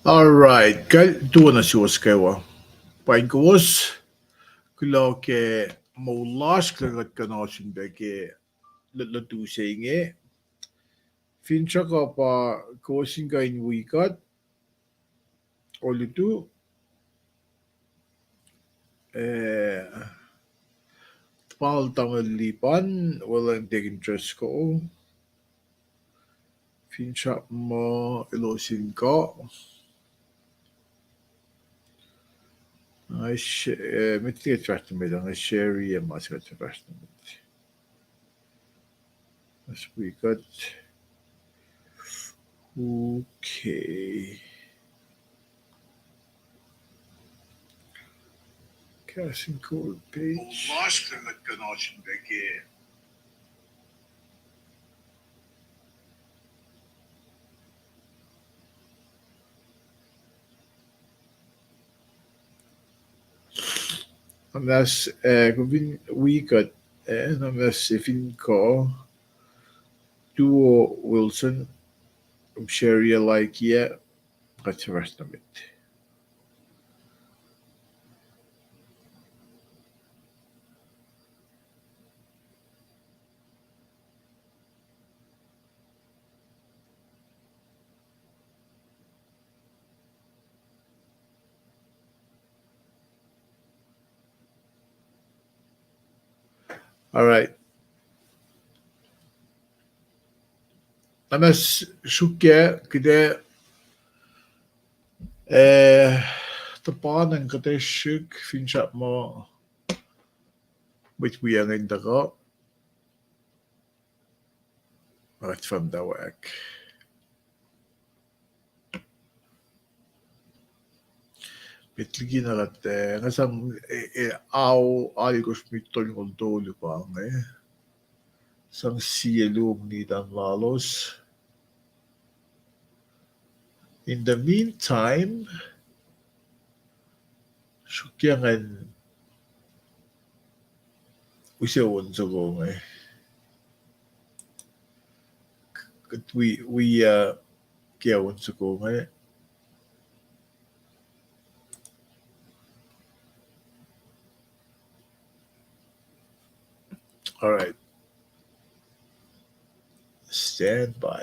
Alright, kal tuona siuskaiwa. Painkuus kyllä ke maulas klagat kanosin beke latu seinge. Fincha ka pa kosin ka in wikat olutu eh pal tamalipan walang taking interest ko. Fincha mo ilosin ko. Mittiget värttimid sherry ja maskat värttimid. As we got okay. Casting code page. Maasklevat kanosin beke. Unless kun we got unless if in call duo Wilson Sherry like yeah, that's the rest of it. All right. Unless Shukya kide tapan ang kate shuk finchap mo which we are in the go. Right from the work. Bitligi na kat ngasang au algos mitol ng tolo pa sang sielum ni dan lalos. In the meantime, Shukyangan usiawon sa ko Kat we kiawon sa ko All right. Stand by.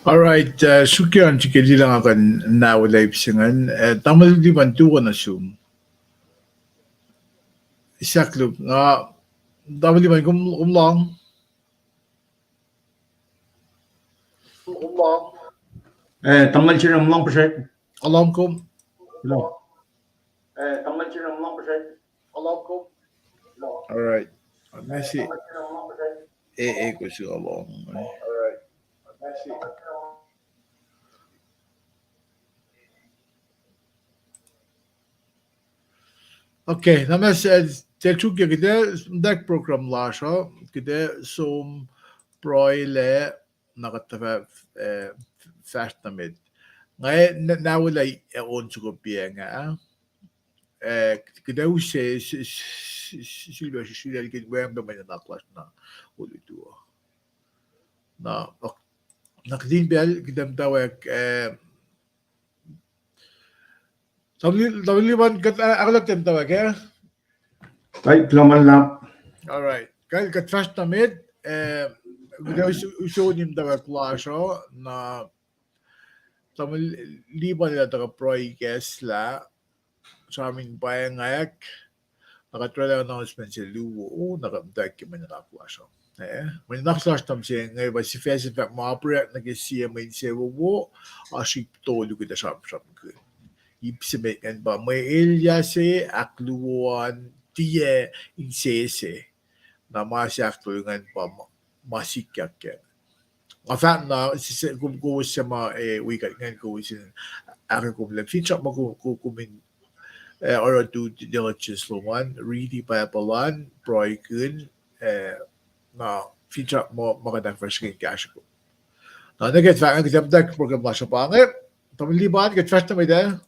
Alright, shukran chikili lang akan nawalay pisangan. Tamal di man tuwa na sum. Isaklub nga tamal di man kumlang. Tamal siya ng long percent. Alam kum. Hello. Tamal siya ng long percent. Alright. Nasi ko siya along. Okay, namas tekchu kide dak program lasha kide som proile nakatafa fast namid. Ngay nawalay on suko pianga. Kida use sila kid wem ba na naklas na ulit to. Na nakdin bel kidam tawag Tawliban kat aglak tem tawag eh. Right, klaman lang. All right. Kaya kat fast namid kida usunim tawag klasyo na Tawliban nila taga proy kesla sa aming bayang ngayak nakatrala announcement si Luwo nakamdag kami nakaklasyo. May nakaklas tam siya ngayon ba si Fesipak ma-operate nag-siya may siya wo asik tolo kita siyam-siyam ko. Ibsabihin ba may ilya si akluan tiye insese na masyak tulungan pa masikyak yan. Nga fact na kung siya wikat ngayon kung siya akin kumulab siya kumin or due diligence luman really pa palan proy kun na feature mo magandang first game cash ko. Na nag-get fact ang kitabdak program na siya pangit. Tamiliban, get fast na may dahil.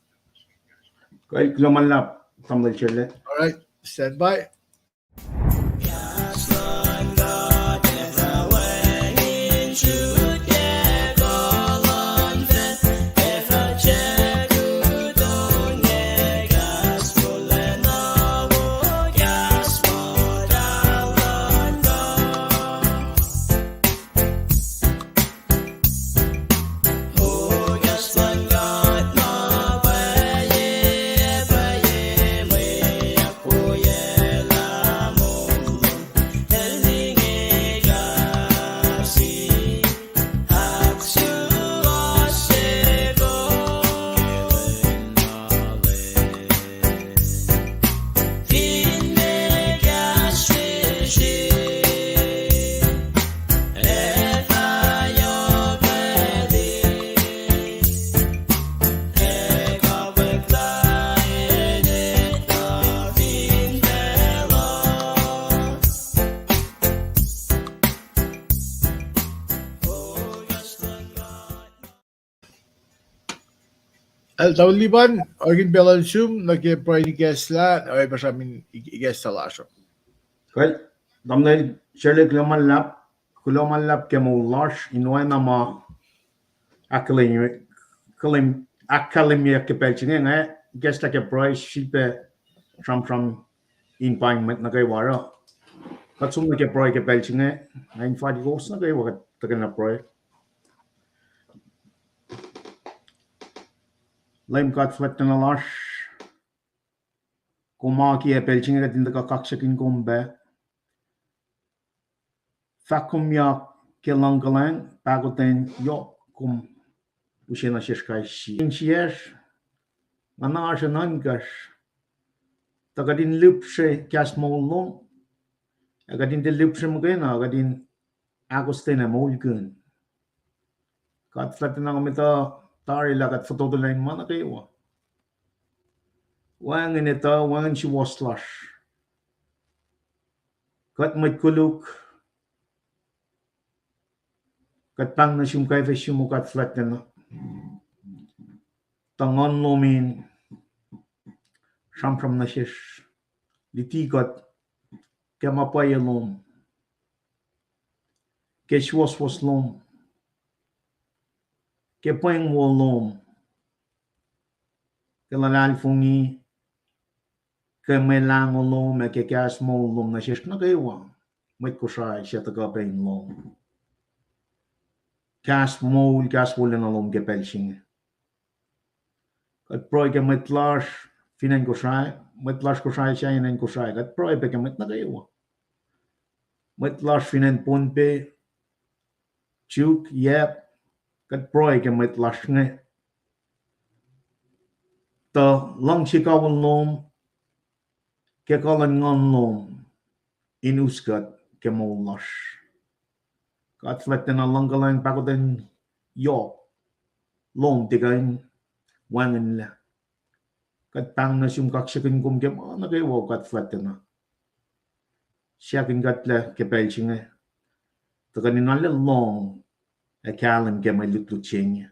Right, klaman lang. Tamal siya le. Alright, stand by. Tawliban, organ balansum, nag-pray ni Gesla, ay pa siya min i-guess sa lasyo. Right, tamal siya le klaman lang. Klaman lang kaya mo lash inuay na ma akademia kapelching nga guess like a price shipe from impairment na kayo wara. Katsum na kaya price kapelching nga 940 goals na kayo wakat taga na price. Lime cut flat na lash. Kumaki kapelching nga tinda ka kaksakin kumbe. Fakum ya kelanggalan pagoten yo kum usina shishkai shi. Shiyesh ana asha nangash tagadin lupshe kas molon agadin de lupshe mugena agadin agostena molgun kat flatna ngomita tari lagat foto de line mana kayo wangin ito wangin si waslash kat magkuluk kat pang na siyum kay fesyo mo kat flatna tangon nomin Shampram na shish litigot kamapayalom keshwas waslom kepoing wolom kelalal fungi kemelang olom kekas molom na shish na kaywa may kushay siya taga pain lom cash mole in a long gepelching. Kat proy ke metlash finan koshai, metlash koshai chain and koshai, kat proy pe ke met na kayo. Metlash finan ponpe, chuk, yep, kat proy ke metlash nge. Ta lang chikawal nom, ke kalan ngon nom, inuskat ke molash. Kat fletten a langgalang pagoden yo, long tigain wangen la. Kat pang na sum kakshakin kum ke mana kayo kat fletten na. Siakin kat la ke pelchinge. Ta kanin a long, a callan ke may lutlu ching.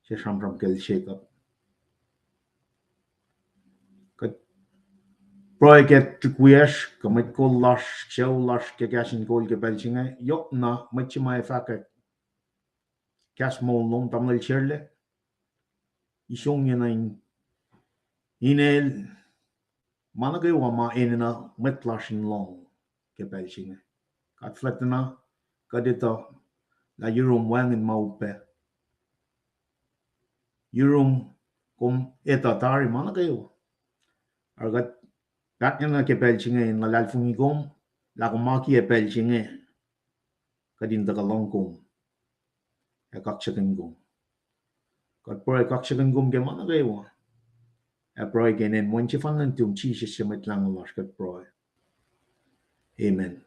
Siya from kel shake up. Kat proy ke tukwiash, kamit ko lash, chow lash ke kashin kol ke pelchinge. Yok na, machimay fakat. Kas mo long tamlal cherle. Isong yun ay inel mana kayo ma inena metlashin long ke pelchinge. Kat flatena kadito la yurum wangin maupe. Yurum kum etatari mana kayo. Argat kat na ke pelchinge na lalfungi kum la kumaki e pelchinge kadin taka long kum. E kakchakin kum. Kat proy kakchakin kum ke mana kayo. E proy genen monchi fangan tum chi shimet lang lash kat proy. Amen.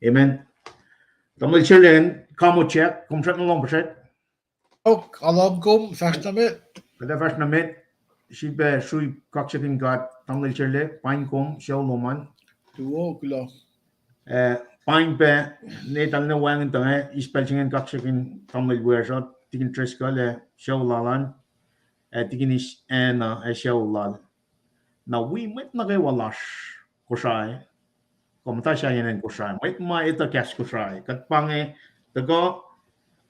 Amen. Tamil children, kamo check, kom chat long percent. Ok, alam kom, first na met. Kada first na met, si be shui kakchakin gat tamil children, pain kom, show loman. Tuo, kula. Pain pe, ne tal na wangin tanga, ispelchingen kakchakin tamil wearshot, tikin triskal, show lalan, tikin is ena, show lal. Now we met na kayo walash, kushay. Komta siya yan kushay. Met ma ito cash kushay. Kat pange, tago,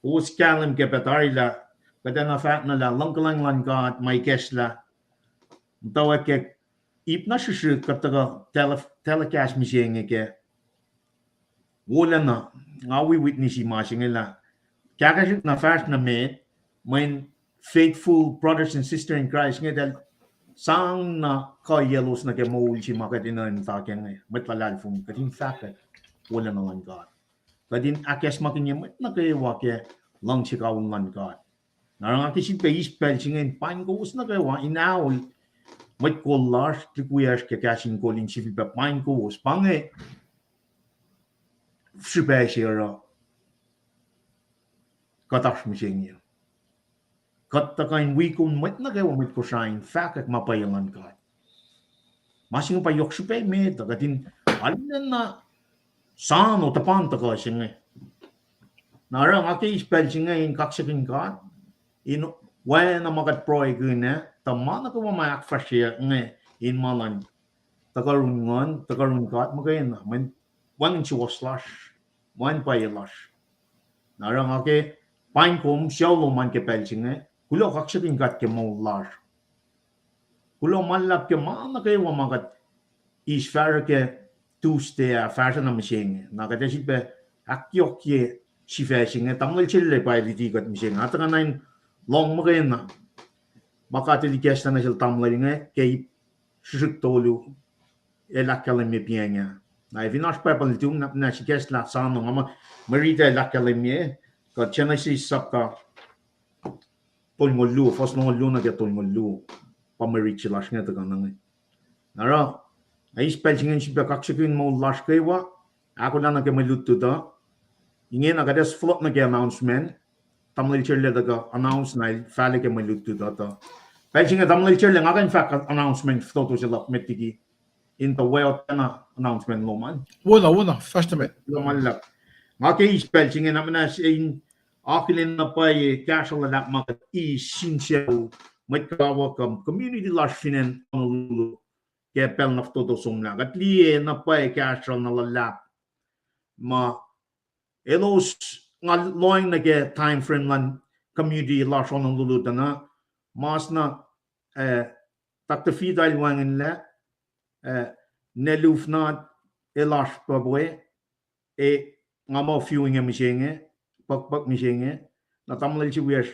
us kalam ke petari la, kada na fat na la, langkalang lan gat, may cash la. Tawa ke, ip na shishu kataga telecash machine ke. Wala na, ngawi witness imashing la. Kaya na fast na met, when faithful brothers and sisters in Christ nga dal sang na ka yellows na ke maul si makatinan ta keng metlalal fung kadin fakat wala na lang God. Kadin akes makinya met na kay wake lang si kawun lan God. Narang akisin pe ispel singen pan ko us na kay wa inaul met ko large tikuyas ke kasin ko lin si pa pan ko us pange sipe sira katash misinya. Katakain wikon met na kayo met ko shine fakat mapayalan ka. Masing pa yok sipe me tagatin alin na sano tapan taka singe. Narang aki spell singe in kaksakin ka in when na magat proy gune tamana ko mamak fashiya nge in malan takarun ka magayin na men one inch was slash one payalash. Narang aki pain kom siyaw man ke pel singe kulo kaksakin kat ke maular. Kulo malap ke mana kayo magat is fara ke tuste a fara na machine. Nakatesip pe akyok ye si fashing tamgal chille pa liti kat machine. Ata ka nain long magayin na. Makati likesta na sil tamgal nge kay shrik tolu elakalim me pianya. Na if not pa palitung na si kes la sano nga marita elakalim ye ka chana si sapka tolngolu, fos ngolu na kaya tolngolu. Pamarichi lash nga taga nangay. Nara, ay spelchingen si kaksakin mo lash kaywa. Ako lang na kaya maluto da. Ingin agades float na kaya announcement. Tamlil chirle daga announce na fali kaya maluto da ta. Spelchingen tamlil chirle nga in fact announcement floto sila metiki. Into way out na announcement lo man. Wala, first na met. Lumalap. Nga kaya spelchingen naman na in akilin na pa casual na mga essential may kawakam community lash finan honolulu kaya pel na toto sumla at liye na pa casual na lalap ma elos nga loing na ke time frame lan community lash honolulu na mas na takta fidal wangin la neluf na elash pa boy nga mo viewing machine pak misinge na tamlal chi wish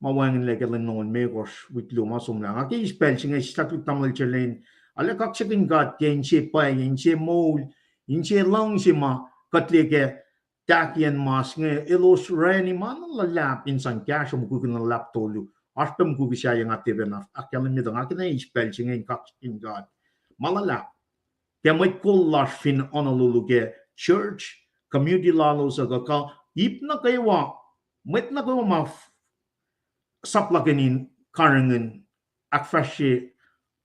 mawangin leke lan non megos with luma sumlang aki spell singe statuk tamlal chelen ale kaksakin gat kenche pai inche mol inche lang sima katleke takian mas nge elos reni man la lap insan cash mo kukun lap tolu aspem kukisya yang ativena akyalan mi dang akina spell singe kaksakin gat malala kemay kullash fin honolulu church community lalo sa ka ip na kaywa met na kayo ma saplakenin karangan akfashi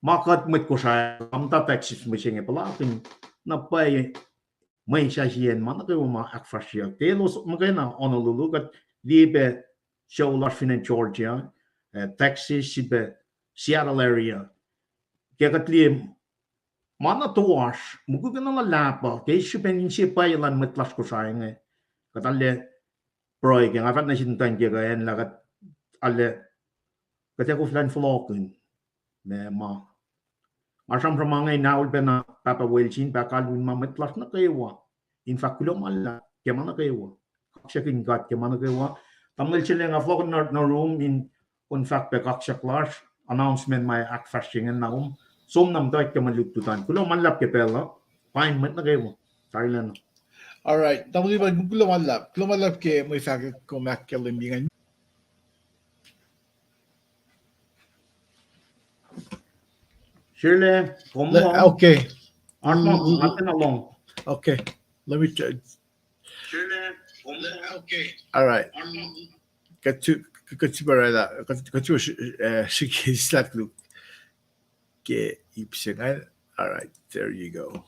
makat met ko siya amta Texas mising palakin na pay may siya siyan man na kayo ma akfashi telos magana honolulu kat libe show lash fin in Georgia Texas sibe Seattle area kaya katlim mana tuwas mugu na lapa kay sipen si paylan metlas ko siya nga katalle proy kaya afat na sintan kaya kayan lagat alle kaya ko flan flocken ne ma asam ramangay naul pena papa welchin pa kalwin ma metlas na kayo in fact kulo mala kaya mana kayo kaksyakin gat kaya mana kayo tamal sila nga flocken na room in fact pa kaksyak class announcement may act fasting and naum som nam tayo kaya malututan kulo malap kaya pela fine met na kayo Thailand. All right. Tamu ba lumalap. Lumalap ke mo ifag ko makkalimbingan. Shirley, come along. Okay. Nothing along. Okay. Let me try. Shirley, come along. Okay. All right. Kaçı barada kaçı şiki slaklu ke ipsengan. All right. There you go.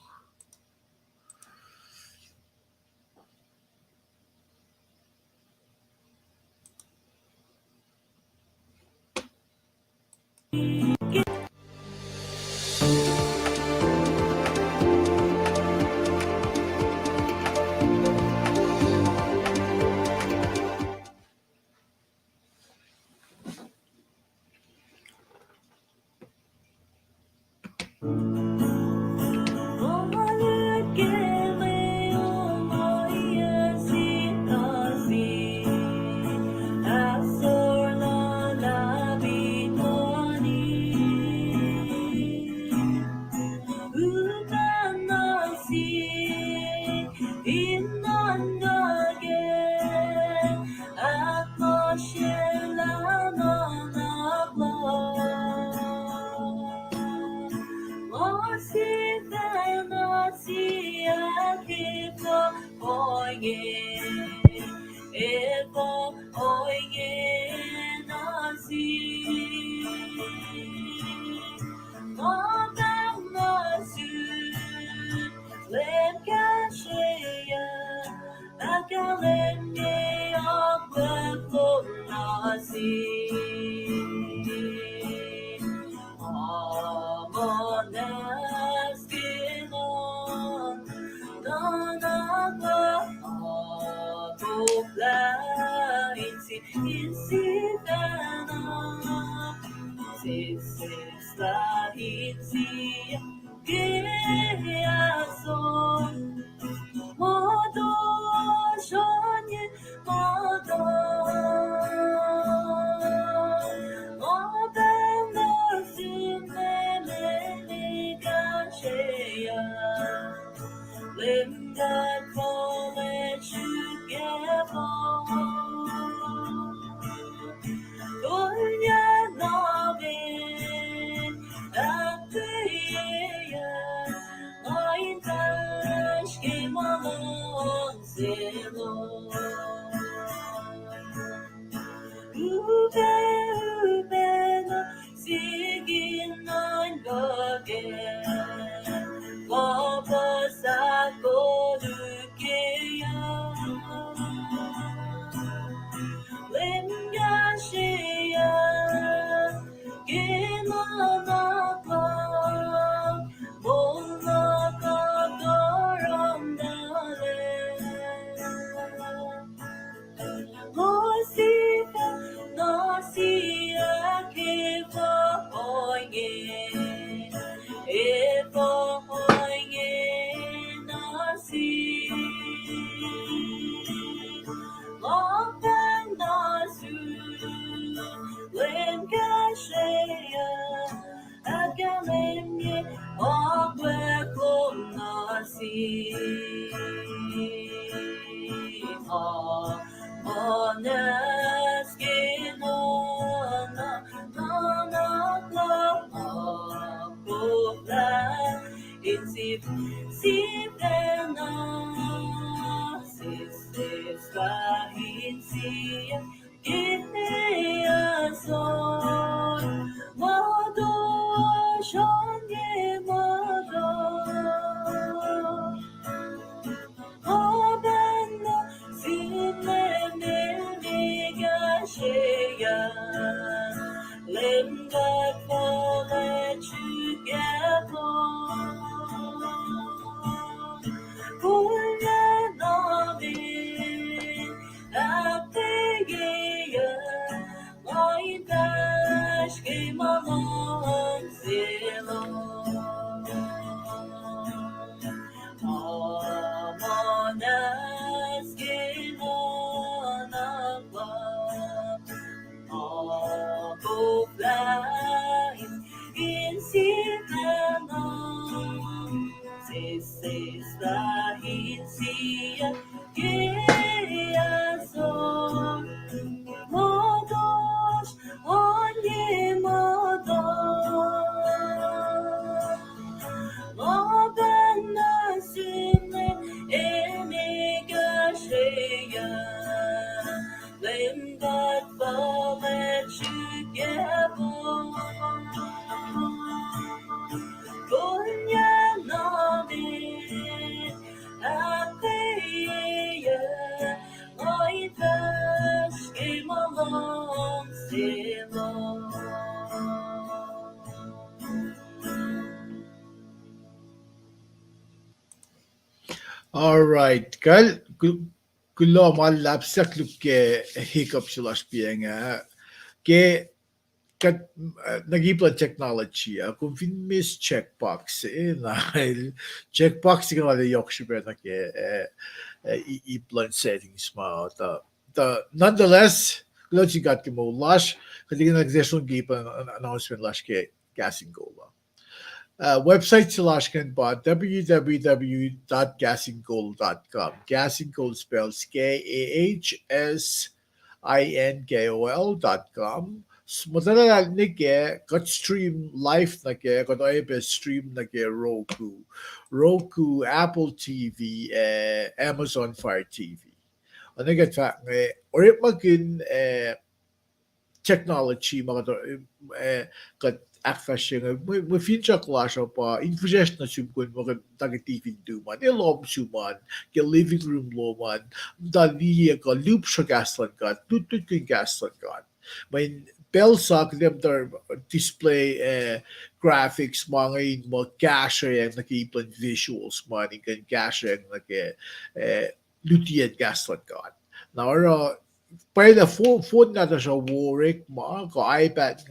All right. Kal kullo mal lapsak lukke hiccup silas pienga ke kat nagiplan technology kung fin miss checkbox na checkbox ka wala yok siya na ke i-plan settings ma ta nonetheless kullo sigat ke mo lash kasi nag-session gipan announcement lash ke casting go website Silashkan bot www.gassinggold.com. Gassing Gold spells KAHSINGOL.com. Matala nike got stream live nake got ibe stream nake Roku, Apple TV, Amazon Fire TV. Ano get fact or it magin technology mga to kat akfashing mo feature class pa influence na sumkun mo tag TV duman lom suman ke living room loman dali ka loop sa gaslan ka tutut king gaslan ka may bell sock them der display graphics mga mo cache yang nakipan visuals man kan cache yang lutien gaslan ka now by the phone na siya work mo ko iPad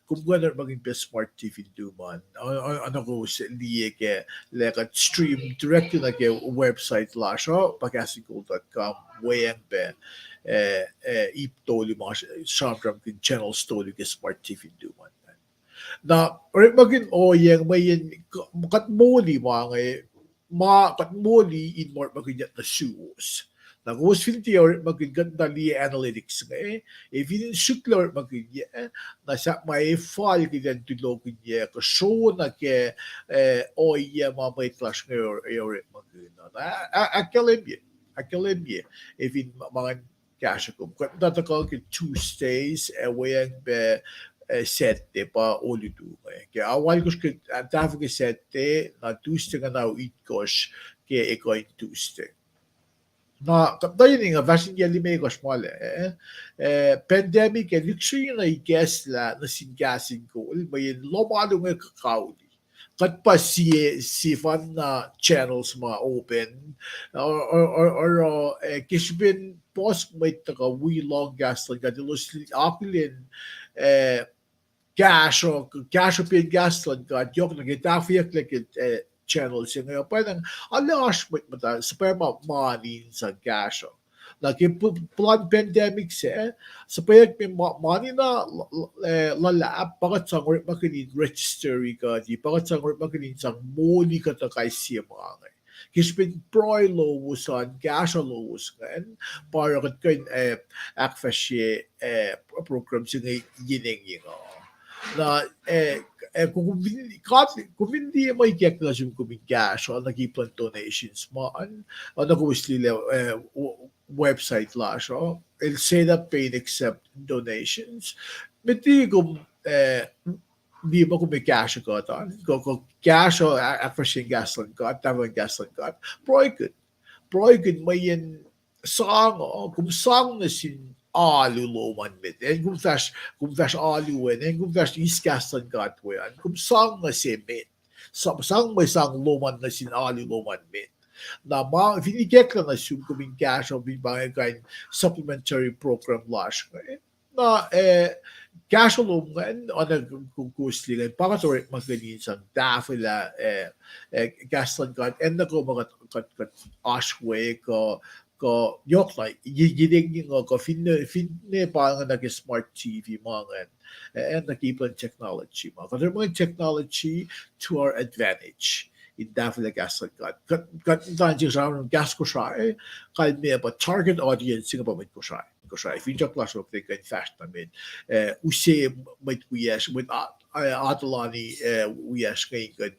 kung gano'n maging pa smart TV duman ano ko liye ke like a stream directly na ke website la siya pagkasigold.com wayang pa iptoli mga siyang kin channel story ke smart TV duman na or maging yang may katmoli mga katmoli in more maging na shoes Nagos filti or magiganda li analytics nga if you shukla or magigya nasa may fall kidan tulo kanya ko show na ke iya mamay clash nga or magigna akalemye if in mga cash ko data ko ke Tuesdays wayang be sette pa olidu kaya awal ko ke antafo ke sette na Tuesday nga na itkos ke ekoin Tuesday na kaptayin nga vaccine yali may kosmole pandemic luxury na i-guess la na singgasing ko may lomado nga kakauli kat pa si fan na channels mga open or kisbin post may taka we long gas lang kadilos apilin cash o pin gas lang yok nagitafiyak like channels yung ngayon. Parang, alas, mata, super money sa cash. Lagi plan pandemic sa payag may money na lalaap, pakat sa ngorip makinig registry ka, di pakat sa ngorip makinig sa moli ka ta kay siya mga ngay. Kispin proy lowusan, cash lowusan, para kat kayo akfasye program siya ngay yining yung na kung hindi mo i-resume kung cash o nag-ipon donations mo, o nag-wisli website la so it'll say that pay and accept donations. Men det kom vi må komme cash ko ta. Ko cash o akfashin gaslan ko, tawag gaslan ko. Broiken may en song o kum song na sin alu loman mit. En kum flash alu en kum flash isgaslan ko at wean. Kum song na sin mit. Sang may sang loman na sin alu loman mit. Na ma finigekla na sum kuming cash o bibang kain supplementary program lash na cash olungan o nagkukusligan para to maganin sang dafila gaslan kan and ko mga kat ashway ko yok like gidig ko finne pa nga nag smart TV mga and nakipan technology mga technology to our advantage in dafila gaslan kan tanjing sa gas ko siya kan me ba target audience nga ba ko siya if you just last week they can fast I mean use might we yes with Atalani we yes kay good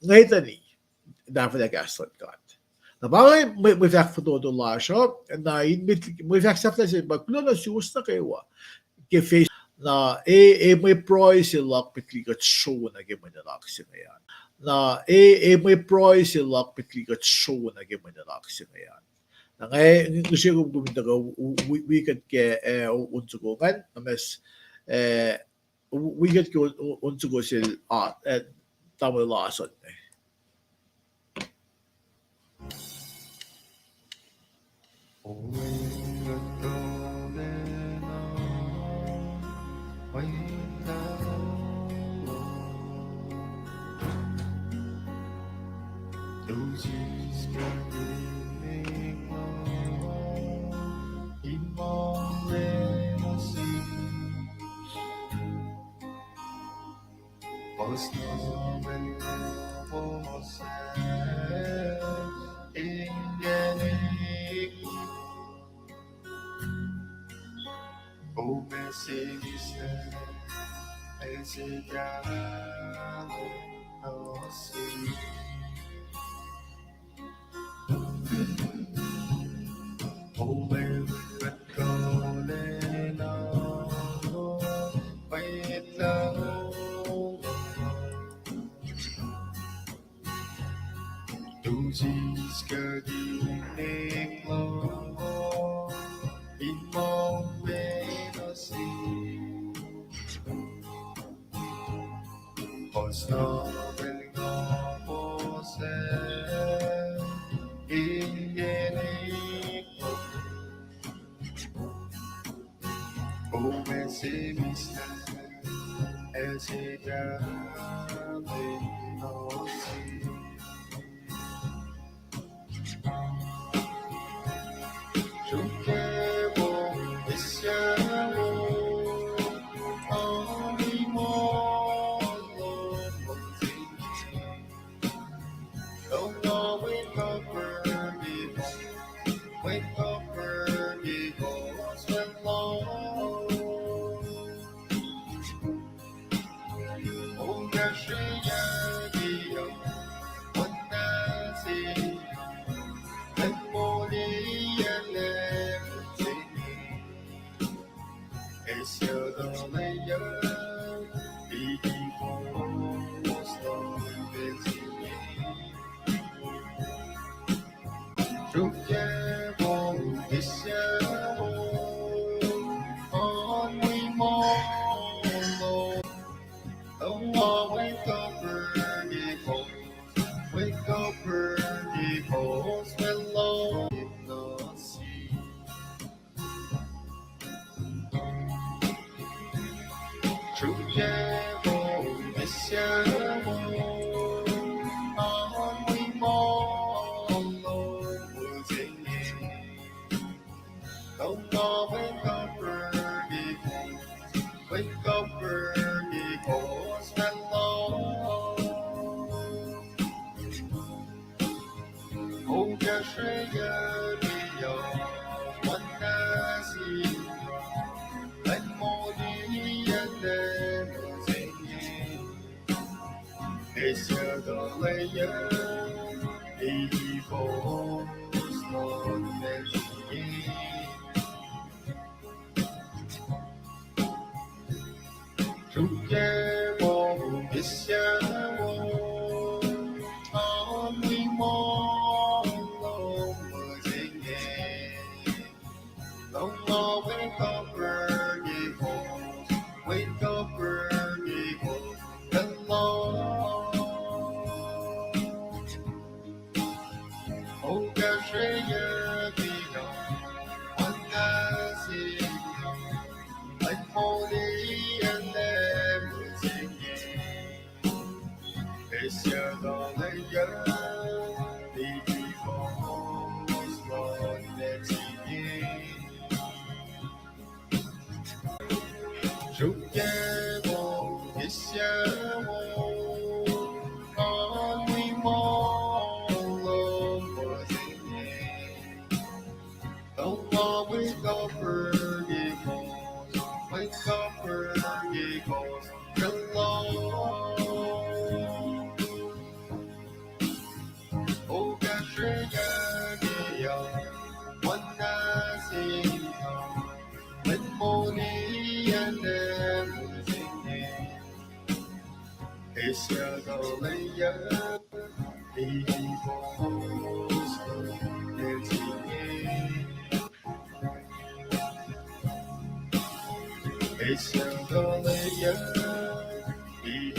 ngayon ni dapat gaslan kan na bagay may fact for todo la shop na may fact sa sa baglo na sus na kayo ke face na may price lock pitli got show na game na laksi ngayon na may price lock pitli got show na game na laksi ngayon na ngayon gusto ko guminta ko weekend ke unsugungan na mas weekend ko unsugo sil tama lason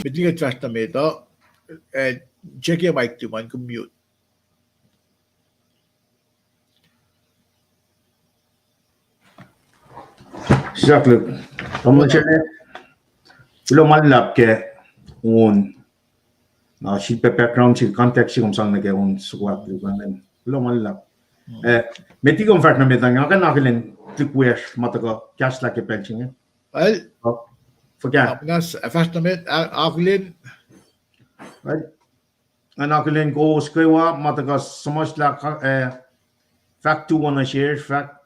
Pwede ka trash na ito. Check yung mic naman kung mute. Exactly. Tamılçerle bilo malap ke un si pe background si context si kumsang nage un suwat luganen. Bilo malap. Meti kom fart na metang kan nakilin tlikwesh mataka cash la ke pension. Well, forget. Fast na met aklin. Right. Nakilin ko skrewa mataka samaj la fact 2 share fact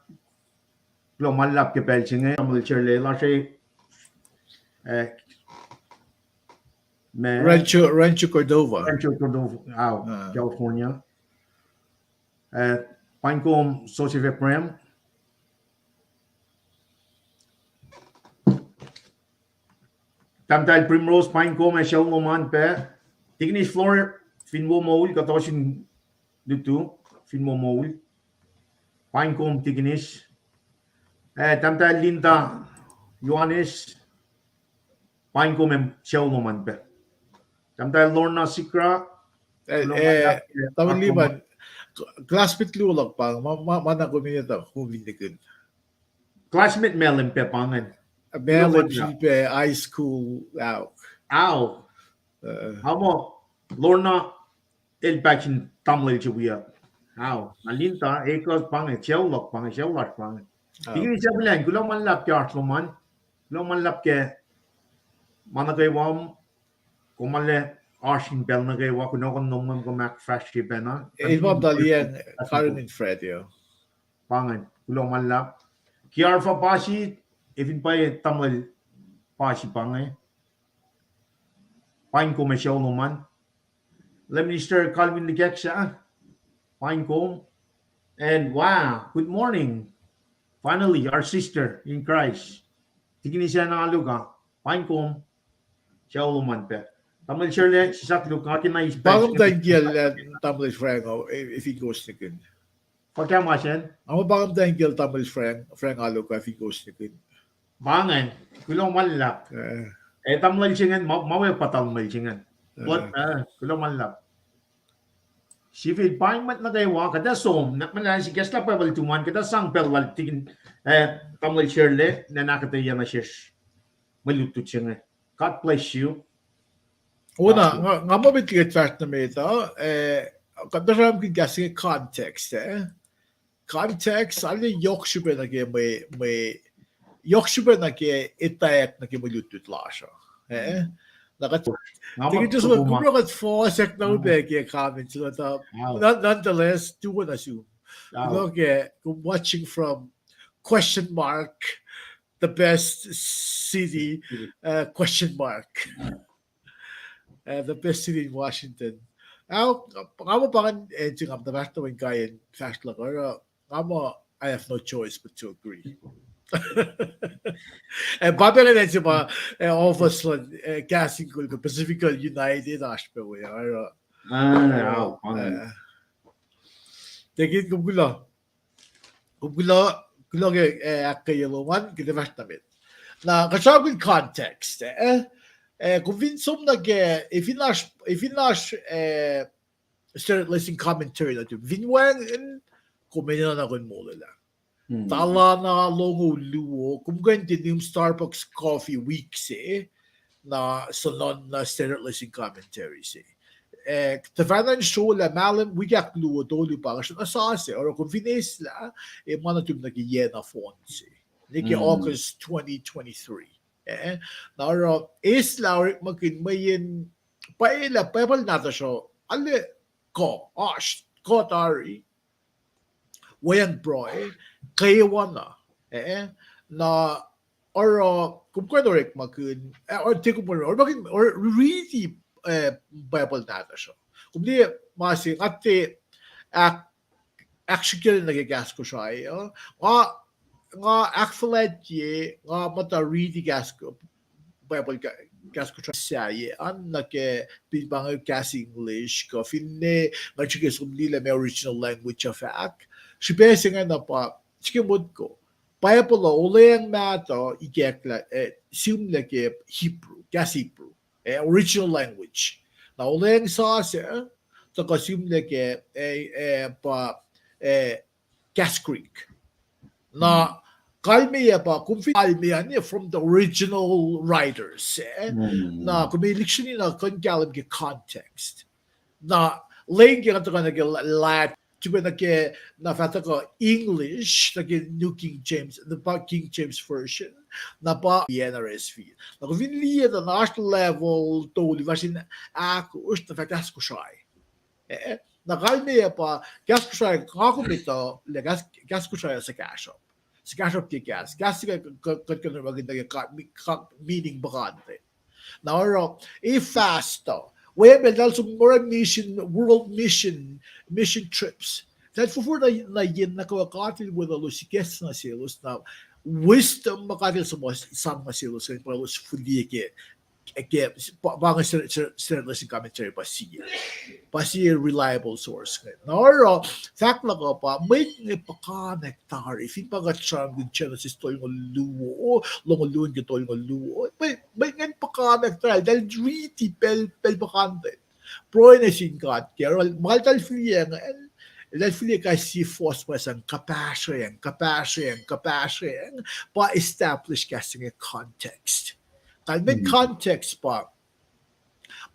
bilo malap ke pension tamılçerle la şey Rancho Cordova. California. Pinecombe Social Prem. Tamtal Primrose Pinecombe Shell Noman Pe. Tignis Floor Finmo Mole Katoshin Dutu Finmo Mole. Pinecombe Tignis. Tamtal Linda Ioannis Pinecombe Shell Noman Pe. Tamtal Lorna Sikra. Taman liman. Classmate lulag pang mana ko minita huminikin. Classmate Melon Pe pangan. Melon pe high school out. Hamo Lorna el bachin tamlel chuya. Nalinta ekos pangan chelok pangan chelak pangan. Tigni chabulan guloman lap yartloman. Guloman lap ke managay wam kumale Arshin bel nagay wa kuno kon nomam ko mak fresh bena. Ibab dalian Karen in Fredio. Pangan guloman lap. Kiarfa pashi even pa tamlel pashi pangan. Pinecombe Michelle Noman. Minister Calvin Ligexa. Pinecombe. And wow, good morning. Finally, our sister in Christ. Tigini siya ng aluga. Pinecombe. Michelle Noman pe. Tamal Shirley, si Saklo, kakinais. Bagam tanggil Tamal Frank if he goes nikin. Pagkama siya? Amo bagam tanggil Tamal Frank aluga if he goes nikin. Bangan. Kulong malap. Tamlay singan, maway patalmay singan. But, kulong malap. Si Phil Pine na kayo, kada som, nakmanan si Gesla Pebble Tuman, kada sang pelwal tigin, Tamlay Shirley, na nakataya na siya. Malutut siya nga. God bless you. Una, nga mabit ka chat na may ito, kadaram kin kasi context, Context, alin yok super na kaya may yok super na kaya itayak na kaya malutut la siya. Tingin just what kumrokat fosek na ube kaya comments na ito. Nonetheless, do one assume. Okay, watching from question mark, the best city, question mark. the best city in Washington. I'm pangan edging up the best one guy in fast like I have no choice but to agree. And Babylon is about obviously casting the Pacific United Ashby. Ah, pangan. Tegin kumgula ke akayelungan kinevastamit. Na kasabing context kung vinsum if inash start listening commentary na tu vinwang kumenya na kun mo la. Tala na longo luo kung ganti yung Starbucks coffee weeks na salon na start listening commentary Tavernan show la malam wigak luo dolu para siya nasase or kung vines la manatum nag-yena fonts Niki August 2023 Nara isla makin mayin paela pebal nata siya ale ko tari wayang broy kayawana na or kung kwento rin makin or take or makin or really Bible nata siya kung di masing ate actually nagagas ko siya nga actually nga mata really gas ko Bible gas ko siya an nake bang gas English ko finne nga chike sumlila may original language of fact si bese nga na pa chike mod ko Bible oleng mato ikekla simla ke Hebrew gas Hebrew original language na oleng sa siya to simla ke pa gas Greek na kalmiya pa kung kalmiya niya from the original writers na kung may leksyon na kung kalam ke context na leng yung ito ka nag-Latin diba na fata ko English New King James the King James version na pa NRSV na kung vinliya na national level to livasin ako na fata ko siya na kalmiya pa gas ko siya kakumito gas ko siya sa kasho Skashop ke gas ka maganda meaning bakante now fast we have also more world mission trips that for na yin na kawakatil with the lusikes na silos na wisdom makatil sa mga silos para los fully ke bang seriously commentary pasi reliable source no fact na ko pa may pakanek if pa gatchang with Genesis tol ng luo luon ke tol ng luo may ngan pakanek dahil really pel pakante pro na singkat kaya maltal fiya dahil fiya kasi force pa sang capacity pa establish kasi ng context may context pa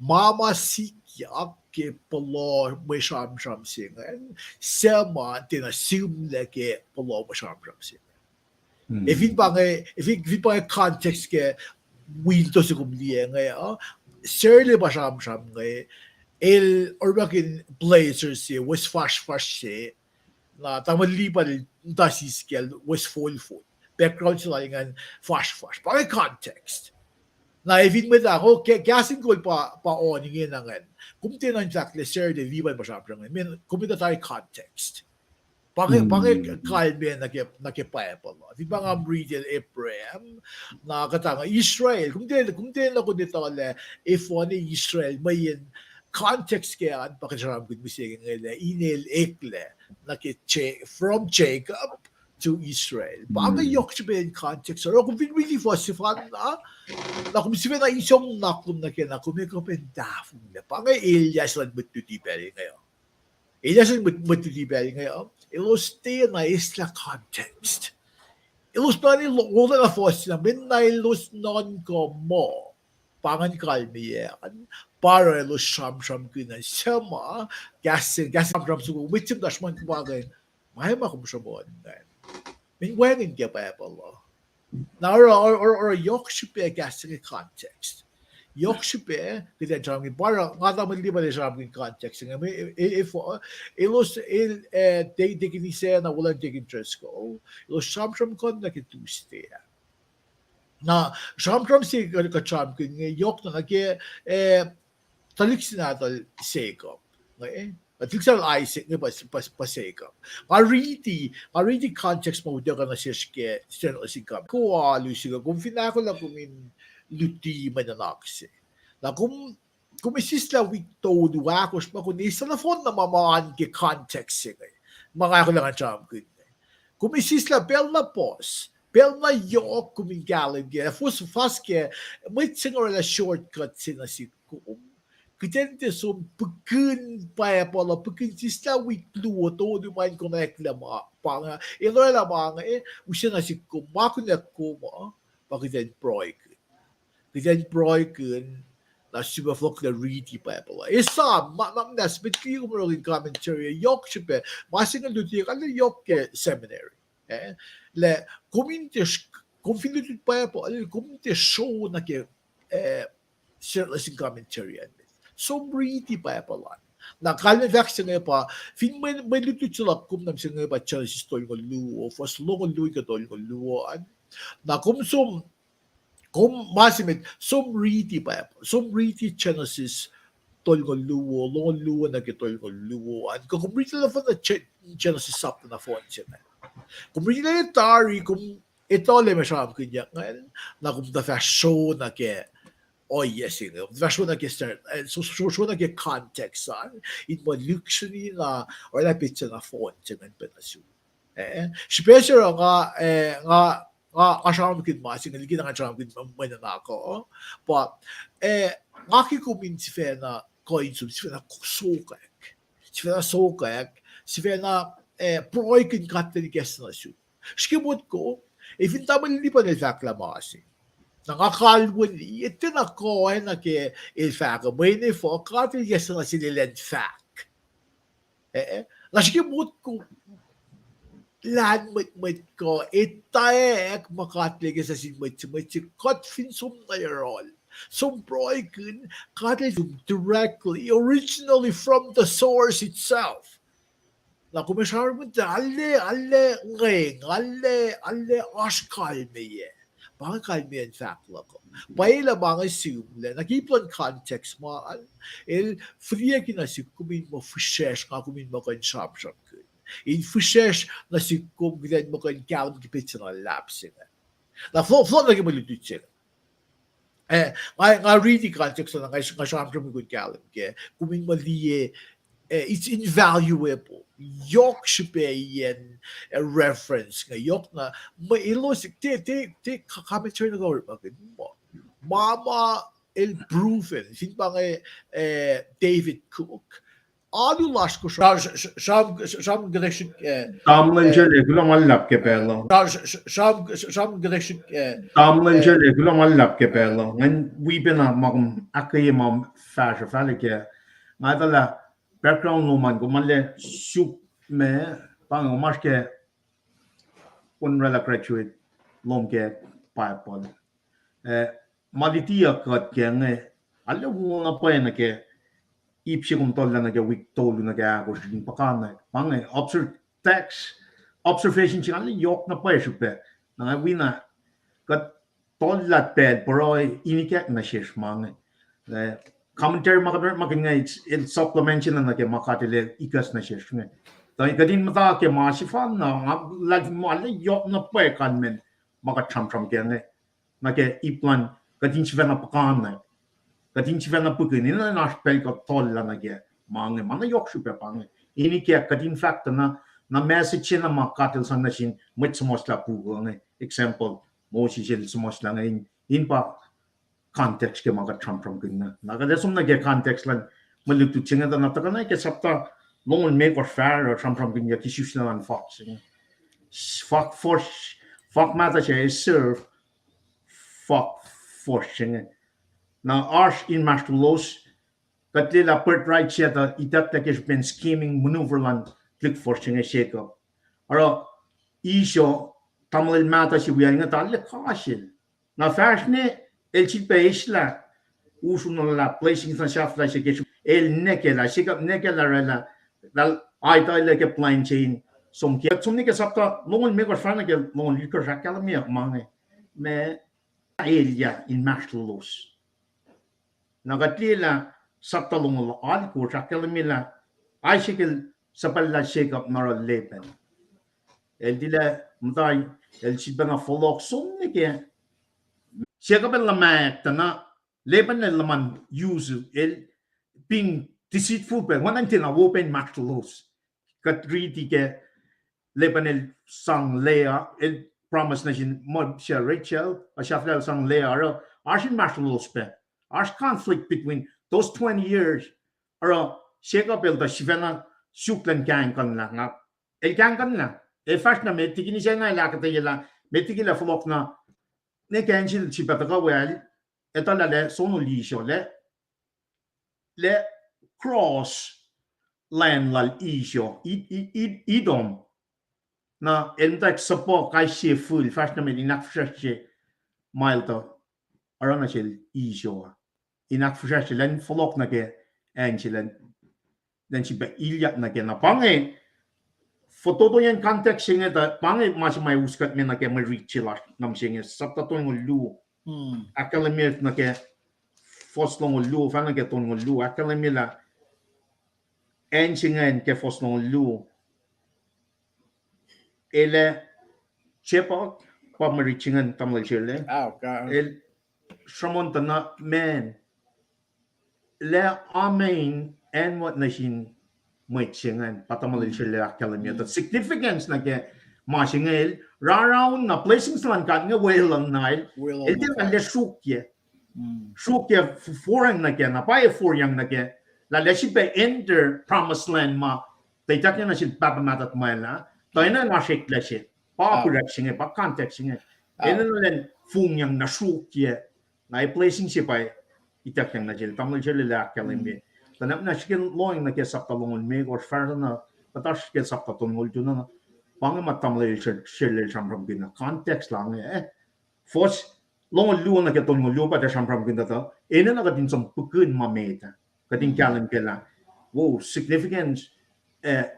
mama sikya ke palo may sham singan sema tinassume ke palo may sham singan if pa context ke wilto sa kumliya nga surely ba sham nga el or bakin blazers was fast na tamalipan dasis kel was full background sila nga fast pa context na evit mo ako gasin ko pa on ngin nangan kung tinan exactly sir de viban ba siya men kumita tayo context pangit kalbe nakipaya pa lo di ba nga read Abraham na katanga Israel kung tinan ako dito le if one Israel may context kaya pakisarap gud misig ngela inel ekle from Jacob to Israel. Pangayok siya in context. Or kung really falsified na kung siya na isang nakum na kaya kumikopendafong na pangay Elias lang matutibali ngayon. Elias lang matutibali ngayon. Ilos tayo na isla context. Ilos pa rin wala na falsified na minna ilos non-ko mo. Pangan kalmiyan. Para ilos sham kinan sama gasin sugo witim dashman kubagay. Mahima kung siya mo May wangin ka pa Allah. Now, or yok shipe gasing context. Yok shipe, kita jam ni para ngata mali ba sa aming context nga if ilos they can say na wala take interest ko. Ilos sham kon na kituste. Na sham si ka cham kin yok na taliksinadal seko. Okay? Tiksal Isaac nga pa seko. Mariti context mo dia ka na siya ke steno sikap. Ko alu siga kung finako la kumin luti mananakse. Na kung isisla week to duwakos pa kung isa na phone na mamaan ke context siya. Mga ako lang ang charm ko. Kung isisla bel na pos, bel na yok kumingalim ke. Fast ke, may singo na shortcut sina si kum. Kajente som pagkin pa pala pagkin sista week luo to di man connect la ma panga ilo la mga usya na si kumako na kuma pagkin proy kajente proy kun na super flock la ready pa pala isa nas bitki ko mo commentary yok sipe masing luti kan yok ke seminary le community community pa pala community show na ke shirtless commentary som pretty pa pala. Na kalme vaccine nga pa, fin may luto sila kum nam singa pa Chelsea stol ko luo, fos lo ko luo ka tol ko luoan. Na kum masimit som pretty pa, som pretty Genesis tol ko luo, lo ko luo na kitol ko luoan. Kung pretty la fa na Genesis up na phone siya. Kung pretty la tari, kung ito le masyam kanya ngayon, na kum da fashion na ke yes, version na start so na context in mo luxury na or la pizza na phone segment penasu special nga asam kin masing ligi na asam kin man na ako but ngaki ko min si na coin si na si na proy kin katten guest na su skimot ko even tamal li pa nel faklamasi Nakakalwin, ito na ko na ke ilfak. May ni fo, kapil yes na sinilen fak. Nasikimut ko, lan mit ko, itaek makatlig sa sinmit, kat finsum na yarol. Some broiken, katlig directly, originally from the source itself. Na kumisar mo alle askal me mga kalmiyan fact ko. Paila mga sumle, nakiplan context mo, fria kinasik kumin mo fushesh ka kumin mo kan sharp. In fushesh nasik kumin mo kan count kipit na lapsing. Na flow lagi mo lututin. Nga reading context na nga sharp mo kun kalim ke, kumin mo liye, it's invaluable. Yok siya a reference nga yok na mailosik te commentary na gawin bakit mo mama el proven sin pa nga David Cook alu lash ko sham gresik Tamlin jele gulam allap ke pelo sham gresik Tamlin jele gulam allap ke pelo ngan wibina magum akayimam fasha falike ngadala background no man gumalle soup me pang umaske unrela graduate lomke paipol malitia kat kenge alle wona paena ke ipsi kum tolla na ke week tolu na ga go din pakana pang observation chi alle yok na pa supe na wina kat tolla ped poroi inike na shesh mang commentary makinga il supplementation na ke makatile ikas na shesh nge tai kadin mata ke masifan na lag mo alle yok na pa kan men maka cham ke nge na ke iplan kadin chi vena pakana kadin chi vena pukin ina na spel ko tolla na ke mange mana yok shupe pang ini ke kadin fact na message na makatil san na shin mit smosla pu nge example mo si jel smosla nge in pa context ke maga cham kinna naga desum na ke context lan malutu chinga da na ta kana ke sapta long make or fair or cham kinna ki shusna an fox fuck mata che serve fuck for chinga na arsh in mastulos katli la pert right cheta itat ta ke been scheming maneuverland click for chinga shake up aro isho tamil mata shi wi nga ta le khashil na fashne el chilpeishla usuno la placing sa shaft la shike el nekela shika nekela rela dal aita le ke plain chain som ke somni ke sapta longol me ko fana ke longol likor rakala me mange me elia in mashlos nagatila saptalong al ko sakal mila aisikil sapalla shake up nara lepen el dila mtai el sibanga folok som ne ke shake up la mak tana lepen la man use el being deceitful pe one antina open max los kat riti ke lepen el sang lea el promise na sin mod sha Rachel a shafla sang lea aro arshin max los pe ars conflict between those 20 years aro shake up el da shivana shuklan kan kan la nga el kan kan la e fast na metiki ni jena la ka yela metiki la flok na ne kan chil chipata ka wel etala le sono lisho le cross land lal isho idom na entak support kai she full fast na inak fresh milto arana chil isho inak fresh len flok na ke anchilen dan si ba ilyak na ke na pange foto to yan context singa ta pange mas mai uskat me na ke ma richila nam singa sapta to ngol lu akalemit na ke fos long lu fa na ke to ngol lu akalemila en singa en ke fos long lu ele chepa pa ma richingan tam le chele el shamon ta na man le amen en what nation mai chingan patamal chele akalemit the significance na ke ma singel round na placing slan kan nga well lang nai el din le shukye foreign na ke na pa foreign na ke la le shi be enter promised land ma they tak na shi baba matat maila to ina na shik le shi pa correction pa context nge ina len fung yang na shukye na placing shi pa itak yang na jil tamul jil la kalimbe tanap na shikin loing na ke sapta longon me or farna na patash ke sapta tongol juna pang matamle shele shambram gina context lang force long lu na ke tongol lu pa da shambram gina ta ina na ka din som pukun ma meta ka din kalam kela wo significance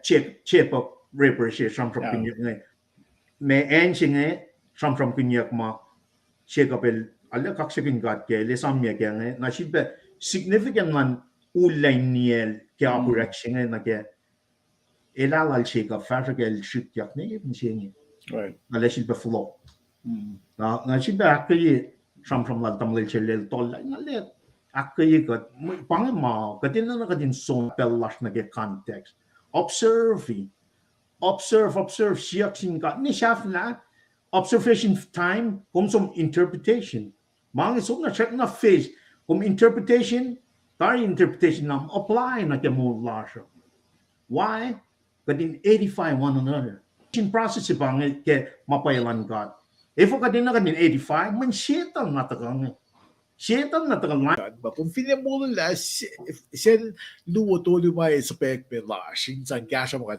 chip of reparation shambram gina me enching shambram gina ma shake up el alla kaksakin gat ke le samya ke na shibe significant man ulainiel ke correction na ke elal al shake up fa ke el shit yak ne mchengi right na le shibe flow na shibe akyi sham la tamle chele tol na le akyi ko pang ma ka tin na ka din son pel lash na ke context observe siyak sin ka ni shaf na observation time comes from interpretation mang is na check na face interpretation nam apply na ke mo lash why but in 85 one another in process bang ke mapailan god if ka din na din 85 man shetan na ta ba kung finemo la sen luwo to lumay sa pek pe la shin sang gasha mo ka